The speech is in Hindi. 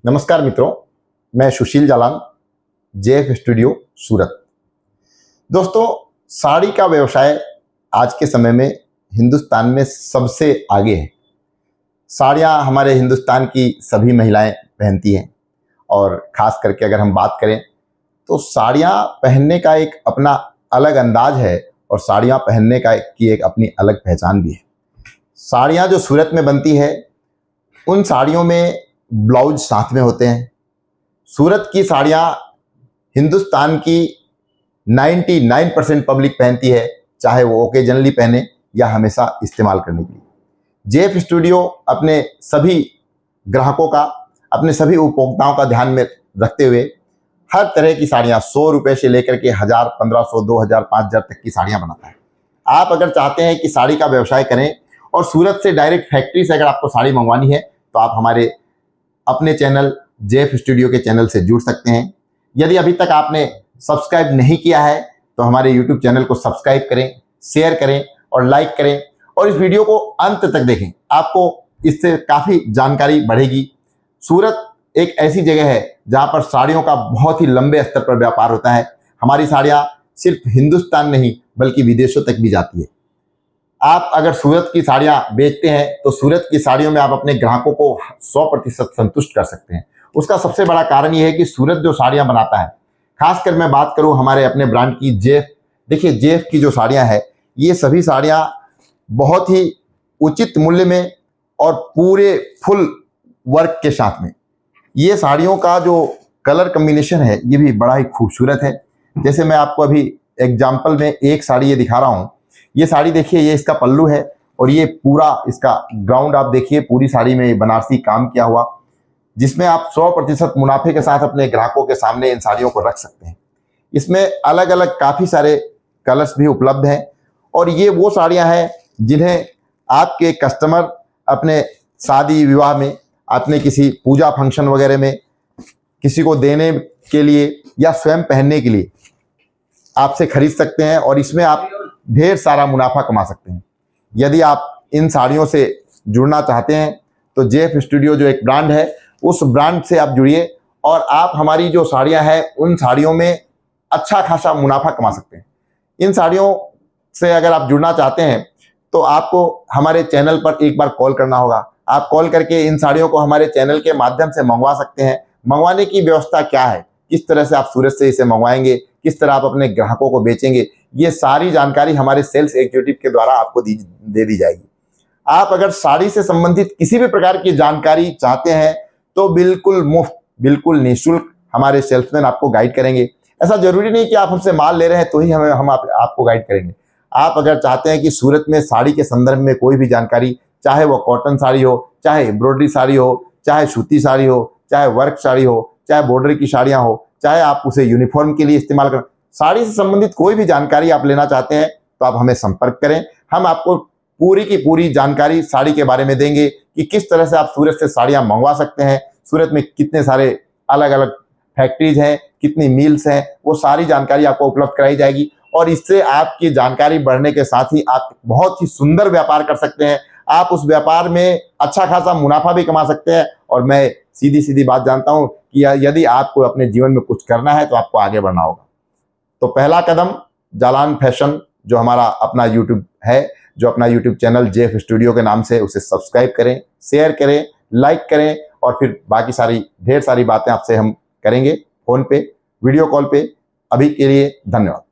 नमस्कार मित्रों, मैं सुशील जालान, जेएफ स्टूडियो सूरत। दोस्तों, साड़ी का व्यवसाय आज के समय में हिंदुस्तान में सबसे आगे है। साड़ियाँ हमारे हिंदुस्तान की सभी महिलाएं पहनती हैं और ख़ास करके अगर हम बात करें तो साड़ियाँ पहनने का एक अपना अलग अंदाज है और साड़ियाँ पहनने की एक अपनी अलग पहचान भी है। साड़ियाँ जो सूरत में बनती है उन साड़ियों में ब्लाउज साथ में होते हैं। सूरत की साड़ियाँ हिंदुस्तान की 99% पब्लिक पहनती है, चाहे वो ओकेजनली पहने या हमेशा इस्तेमाल करने के लिए। जेएफ स्टूडियो अपने सभी ग्राहकों का, अपने सभी उपभोक्ताओं का ध्यान में रखते हुए हर तरह की साड़ियाँ 100 रुपये से लेकर के 1000, 1500, 2000, 5000 तक की साड़ियाँ बनाता है। आप अगर चाहते हैं कि साड़ी का व्यवसाय करें और सूरत से डायरेक्ट फैक्ट्री से अगर आपको साड़ी मंगवानी है तो आप हमारे अपने चैनल जेएफ स्टूडियो के चैनल से जुड़ सकते हैं। यदि अभी तक आपने सब्सक्राइब नहीं किया है तो हमारे यूट्यूब चैनल को सब्सक्राइब करें, शेयर करें और लाइक करें और इस वीडियो को अंत तक देखें। आपको इससे काफ़ी जानकारी बढ़ेगी। सूरत एक ऐसी जगह है जहां पर साड़ियों का बहुत ही लंबे स्तर पर व्यापार होता है। हमारी साड़ियाँ सिर्फ हिंदुस्तान नहीं बल्कि विदेशों तक भी जाती है। आप अगर सूरत की साड़ियाँ बेचते हैं तो सूरत की साड़ियों में आप अपने ग्राहकों को 100% संतुष्ट कर सकते हैं। उसका सबसे बड़ा कारण यह है कि सूरत जो साड़ियाँ बनाता है, खासकर मैं बात करूं हमारे अपने ब्रांड की जेएफ। देखिए, जेएफ की जो साड़ियाँ हैं ये सभी साड़ियाँ बहुत ही उचित मूल्य में और पूरे फुल वर्क के साथ में, ये साड़ियों का जो कलर कम्बिनेशन है ये भी बड़ा ही खूबसूरत है। जैसे मैं आपको अभी एग्जाम्पल में एक साड़ी ये दिखा रहा हूँ। ये साड़ी देखिए, ये इसका पल्लू है और ये पूरा इसका ग्राउंड आप देखिए, पूरी साड़ी में बनारसी काम किया हुआ, जिसमें आप 100% मुनाफे के साथ अपने ग्राहकों के सामने इन साड़ियों को रख सकते हैं। इसमें अलग अलग काफ़ी सारे कलर्स भी उपलब्ध हैं और ये वो साड़ियाँ हैं जिन्हें आपके कस्टमर अपने शादी विवाह में, अपने किसी पूजा फंक्शन वगैरह में किसी को देने के लिए या स्वयं पहनने के लिए आपसे खरीद सकते हैं और इसमें आप ढेर सारा मुनाफा कमा सकते हैं। यदि आप इन साड़ियों से जुड़ना चाहते हैं तो जेएफ स्टूडियो जो एक ब्रांड है उस ब्रांड से आप जुड़िए और आप हमारी जो साड़ियां हैं उन साड़ियों में अच्छा खासा मुनाफा कमा सकते हैं। इन साड़ियों से अगर आप जुड़ना चाहते हैं तो आपको हमारे चैनल पर एक बार कॉल करना होगा। आप कॉल करके इन साड़ियों को हमारे चैनल के माध्यम से मंगवा सकते हैं। मंगवाने की व्यवस्था क्या है, किस तरह से आप सूरत से इसे मंगवाएंगे, किस तरह आप अपने ग्राहकों को बेचेंगे, ये सारी जानकारी हमारे सेल्स एग्जीक्यूटिव के द्वारा आपको दे दी जाएगी। आप अगर साड़ी से संबंधित किसी भी प्रकार की जानकारी चाहते हैं तो बिल्कुल मुफ्त, बिल्कुल निःशुल्क हमारे सेल्समैन आपको गाइड करेंगे। ऐसा जरूरी नहीं कि आप हमसे माल ले रहे हैं तो ही हम आपको गाइड करेंगे। आप अगर चाहते हैं कि सूरत में साड़ी के संदर्भ में कोई भी जानकारी, चाहे वो कॉटन साड़ी हो, चाहे एम्ब्रॉयडरी साड़ी हो, चाहे सूती साड़ी हो, चाहे वर्क साड़ी हो, चाहे बॉर्डर की साड़ियाँ हो, चाहे आप उसे यूनिफॉर्म के लिए इस्तेमाल करें, साड़ी से संबंधित कोई भी जानकारी आप लेना चाहते हैं तो आप हमें संपर्क करें। हम आपको पूरी की पूरी जानकारी साड़ी के बारे में देंगे कि किस तरह से आप सूरत से साड़ियाँ मंगवा सकते हैं, सूरत में कितने सारे अलग अलग फैक्ट्रीज हैं, कितनी मिल्स हैं, वो सारी जानकारी आपको उपलब्ध कराई जाएगी और इससे आपकी जानकारी बढ़ने के साथ ही आप बहुत ही सुंदर व्यापार कर सकते हैं। आप उस व्यापार में अच्छा खासा मुनाफा भी कमा सकते हैं और मैं सीधी सीधी बात जानता हूँ कि यदि आपको अपने जीवन में कुछ करना है तो आपको आगे बढ़ना होगा। तो पहला कदम जालान फैशन जो हमारा अपना यूट्यूब है, जो अपना यूट्यूब चैनल जेएफ स्टूडियो के नाम से, उसे सब्सक्राइब करें, शेयर करें, लाइक करें और फिर बाकी सारी ढेर सारी बातें आपसे हम करेंगे फ़ोन पे, वीडियो कॉल पे। अभी के लिए धन्यवाद।